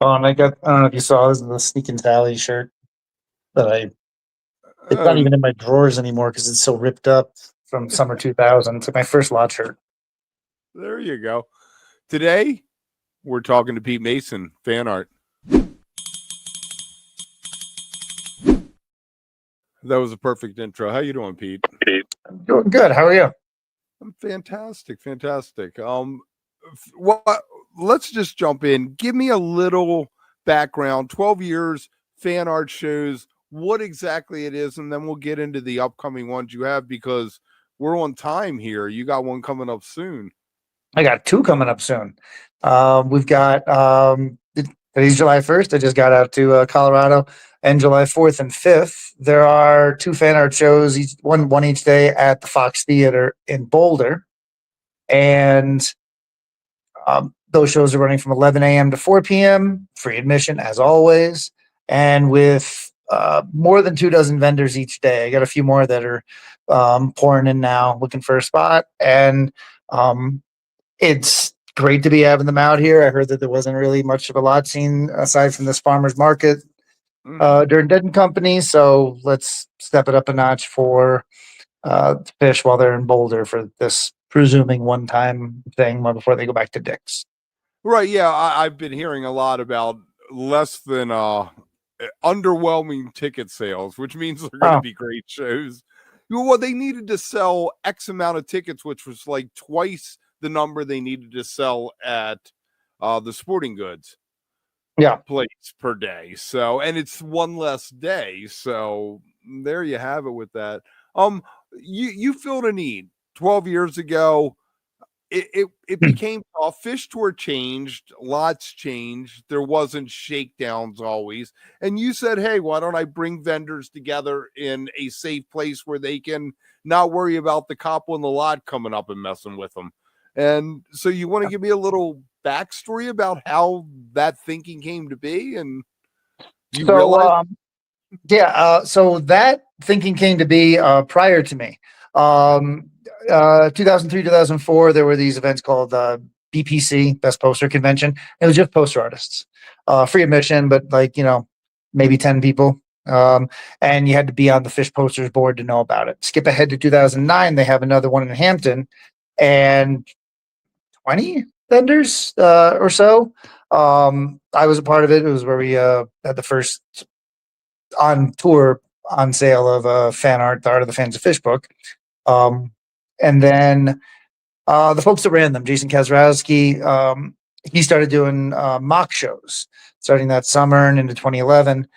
Oh, and I don't know if you saw this, the Sneak and Tally shirt that it's not Um, even in my drawers anymore because it's so ripped up from summer 2000. It's like my first lot shirt. there you go. Today we're talking to Pete Mason, fan art. That was a perfect intro. How you doing, Pete? I'm doing good. How are you? I'm fantastic, fantastic. What? Let's just jump in. Give me a little background. 12 years, fan art shows. What exactly it is, and then we'll get into the upcoming ones you have because we're on time here. You got one coming up soon. I got two coming up soon. We've got today's July 1st. I just got out to Colorado, and July 4th and 5th. There are two fan art shows, one each day at the Fox Theater in Boulder, and those shows are running from 11 a.m. to 4 p.m. Free admission as always, and with more than 24 vendors each day. I got a few more that are pouring in now, looking for a spot, and it's great to be having them out here. I heard that there wasn't really much of a lot seen aside from this farmers market during Dead and Company. So let's step it up a notch for Phish while they're in Boulder for this presuming one-time thing before they go back to Dick's. Right. Yeah. I've been hearing a lot about less than underwhelming ticket sales, which means they're going to Oh, be great shows. Well, they needed to sell X amount of tickets, which was like twice the number they needed to sell at the sporting goods yeah. place per day. So, and it's one less day. So there you have it with that. You filled a need 12 years ago. It became a Phish tour changed, lots changed. There wasn't shakedowns always. And you said, hey, why don't I bring vendors together in a safe place where they can not worry about the cop on the lot coming up and messing with them. And so you want to give me a little backstory about how that thinking came to be and you So, realized yeah, so that thinking came to be prior to me. 2003, 2004, there were these events called BPC, Best Poster Convention. It was just poster artists, free admission, but like, maybe 10 people. And you had to be on the Phish Posters board to know about it. Skip ahead to 2009, they have another one in Hampton, and 20 vendors or so. I was a part of it. It was where we had the first on tour on sale of fan art, the Art of the Fans of Phish book. And then the folks that ran them, Jason Kazrowski, he started doing mock shows starting that summer and into 2011.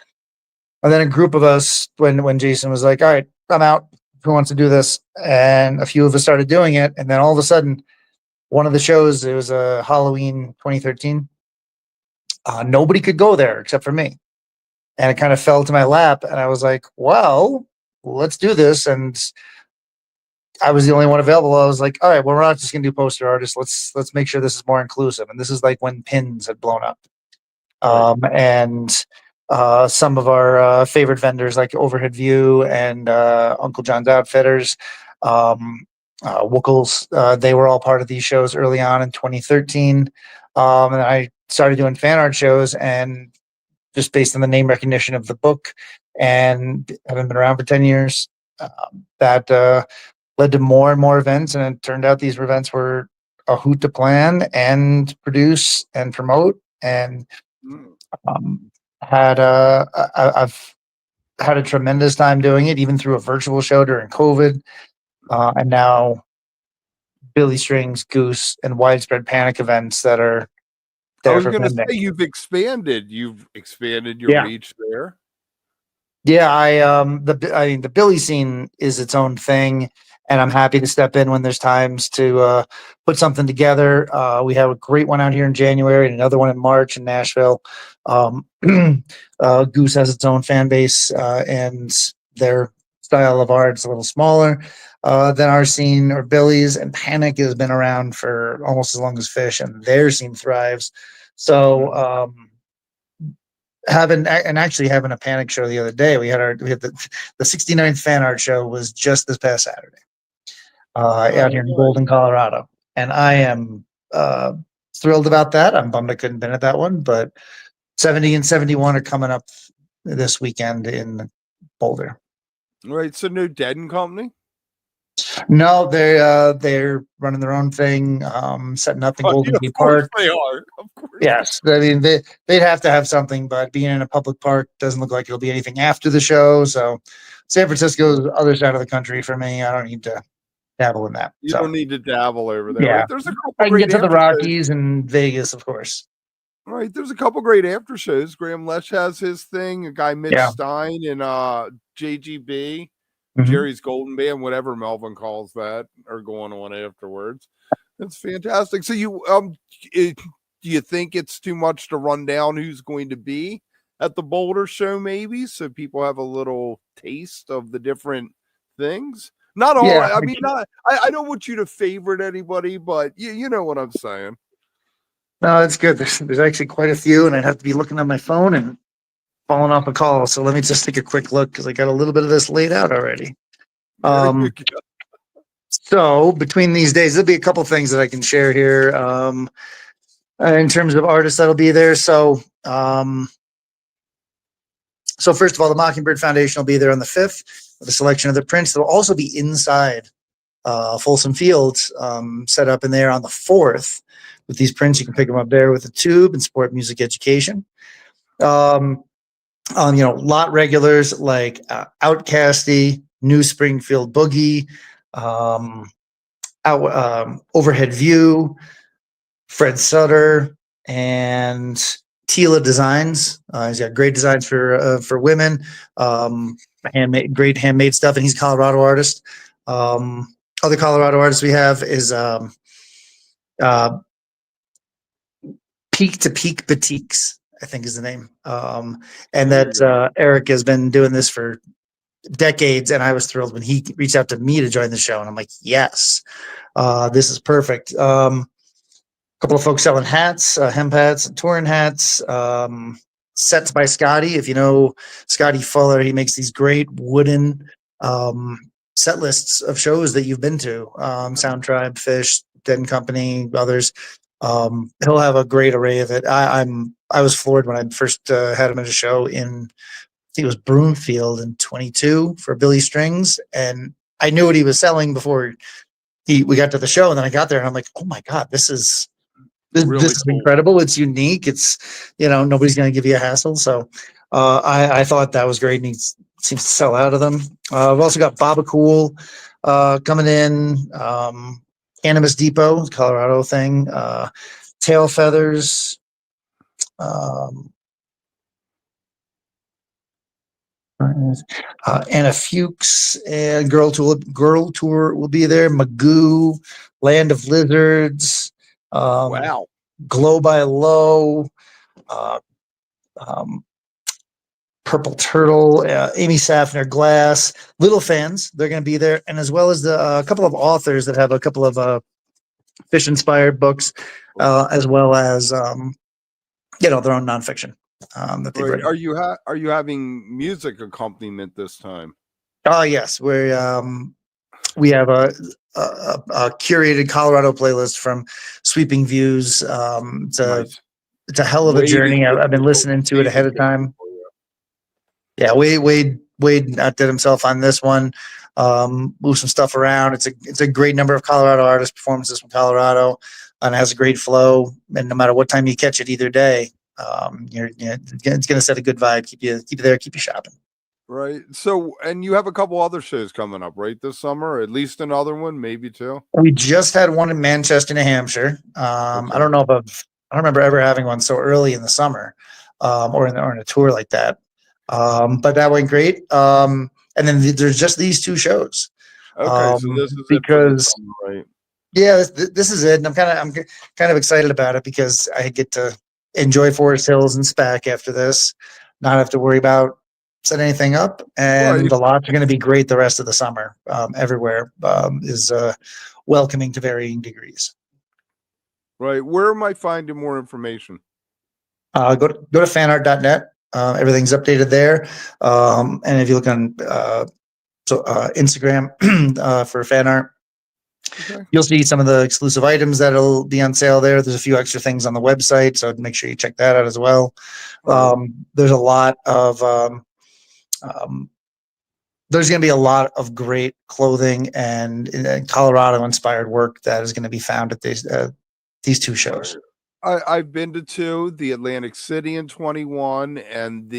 And then a group of us, when Jason was like, all right, I'm out. Who wants to do this? And a few of us started doing it. And then all of a sudden, one of the shows, it was a Halloween 2013. Nobody could go there except for me. And it kind of fell to my lap. And I was like, well, let's do this. And I was the only one available. I was like, all right, well, we're not just gonna do poster artists. Let's make sure this is more inclusive. And this is like when pins had blown up. right. And some of our favorite vendors like Overhead View and Uncle John's Outfitters, Wookles, they were all part of these shows early on in 2013. And I started doing fan art shows, and just based on the name recognition of the book, and having been around for 10 years, that led to more and more events. And it turned out these events were a hoot to plan and produce and promote. And um, I've had a tremendous time doing it, even through a virtual show during COVID. And now Billy Strings, Goose, and Widespread Panic events that are I there was for going to vending. say you've expanded your Yeah. reach there. Yeah, I mean the Billy scene is its own thing, and I'm happy to step in when there's times to put something together. We have a great one out here in January and another one in March in Nashville. Goose has its own fan base, and their style of art is a little smaller than our scene or Billy's. And Panic has been around for almost as long as Phish, and their scene thrives. So. Actually having a Panic show the other day. We had the 69th fan art show was just this past Saturday out here in Golden, Colorado, and I am thrilled about that. I'm bummed I couldn't have been at that one, but 70 and 71 are coming up this weekend in Boulder. Right. So no Dead and Company. No, they're running their own thing, setting up in Golden Yeah, Gate of course Park. they are. Of course. Yes, I mean they'd have to have something, but being in a public park doesn't look like it'll be anything after the show. So San Francisco's the other side of the country for me. I don't need to dabble in that. You So don't need to dabble over there, yeah, right? There's a couple I can great get to the after shows. Rockies and Vegas, of course. Right. There's a couple great after shows. Graham Lesh has his thing. A guy Mitch Yeah. Stein and JGB, Mhm. Jerry's Golden Band, whatever Melvin calls that, are going on afterwards. That's fantastic. So do you think it's too much to run down who's going to be at the Boulder show, maybe, so people have a little taste of the different things? Not all. Yeah. I mean, not. I don't want you to favorite anybody, but you know what I'm saying. No, it's good. There's actually quite a few, and I'd have to be looking on my phone and falling off a call. So let me just take a quick look because I got a little bit of this laid out already. So between these days, there'll be a couple things that I can share here in terms of artists that'll be there. So first of all, the Mockingbird Foundation will be there on the 5th with a selection of the prints. They'll also be inside Folsom Field, set up in there on the 4th with these prints. You can pick them up there with a tube and support music education. Lot regulars like Outcasty, New Springfield Boogie, Overhead View, Fred Sutter, and Tila Designs. He's got great designs for women, great handmade stuff, and he's a Colorado artist. Other Colorado artists we have is Peak to Peak Boutiques, I think is the name. And that Eric has been doing this for decades, and I was thrilled when he reached out to me to join the show, and I'm like, yes, this is perfect. A couple of folks selling hats, hemp hats, and touring hats. Sets by Scotty. If you know Scotty Fuller, he makes these great wooden set lists of shows that you've been to. Sound Tribe, Phish, Dead and Company, others. He'll have a great array of it. I was floored when I first had him at a show in, I think it was Broomfield in 22 for Billy Strings, and I knew what he was selling before we got to the show, and then I got there and I'm like, oh my god, this is Really this is cool. incredible. It's unique. It's nobody's going to give you a hassle. So I thought that was great, and he seems to sell out of them. We've also got Baba Cool coming in. Animus Depot, Colorado thing. Tail Feathers. Anna Fuchs and Girl Tour will be there. Magoo, Land of Lizards. Wow. Glow by Low. Purple Turtle, Amy Safner, Glass, Little Fans. They're going to be there, and as well as a couple of authors that have a couple of Phish inspired books, as well as their own nonfiction that they've written. Are you having music accompaniment this time? Oh yes, we have a curated Colorado playlist from Sweeping Views. Nice. It's a hell of a journey. I've been listening to it ahead of time. Yeah, Wade outdid himself on this one. Move some stuff around. It's a great number of Colorado artist performances from Colorado, and it has a great flow. And no matter what time you catch it, either day, it's going to set a good vibe. Keep you there, keep you shopping. Right. So, and you have a couple other shows coming up, right, this summer? At least another one, maybe two. We just had one in Manchester, New Hampshire. Okay. I don't remember ever having one so early in the summer, or in a tour like that. But that went great. And then there's just these two shows. Okay, so this is because it for the summer, right? Yeah, this is it, and I'm kind of excited about it because I get to enjoy Forest Hills and SPAC after this, not have to worry about setting anything up, and Right. the lots are going to be great the rest of the summer. Everywhere is welcoming to varying degrees. Right. Where am I finding more information? Go to phanart.net. Everything's updated there. And if you look on Instagram for FanArt, Okay. You'll see some of the exclusive items that'll be on sale there. There's a few extra things on the website, so make sure you check that out as well. All right. There's a lot of um, there's going to be a lot of great clothing and Colorado inspired work that is going to be found at these two shows. I've been to two, the Atlantic City in 21 and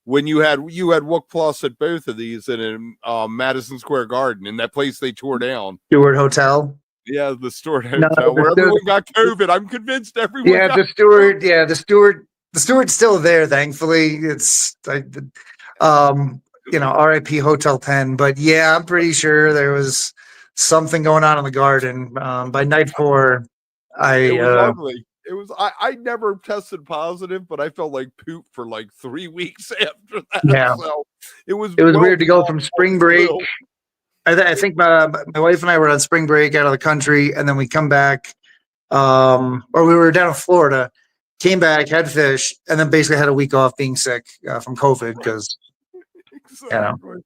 when you had Wook Plus at both of these and in Madison Square Garden in that place they tore down. Stewart Hotel. Yeah, the Stewart No, Hotel where everyone got COVID. I'm convinced everyone. Yeah, got the Stewart. Yeah, the Stewart's still there. Thankfully, it's R.I.P. Hotel 10. But yeah, I'm pretty sure there was something going on in the Garden. By night 4, It was ugly. It was. I never tested positive, but I felt like poop for like 3 weeks after that. Yeah. So it was weird to go from spring break. I think my wife and I were on spring break out of the country, and then we come back, or we were down in Florida, came back, had Phish, and then basically had a week off being sick from COVID because, exactly.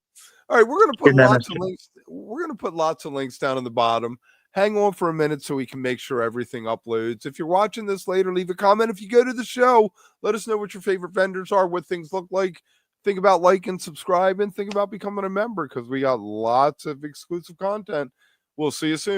All right, we're going to put lots of links. We're going to put lots of links down in the bottom. Hang on for a minute so we can make sure everything uploads. If you're watching this later, leave a comment. If you go to the show, let us know what your favorite vendors are, what things look like. Think about like and subscribe, and think about becoming a member because we got lots of exclusive content. We'll see you soon.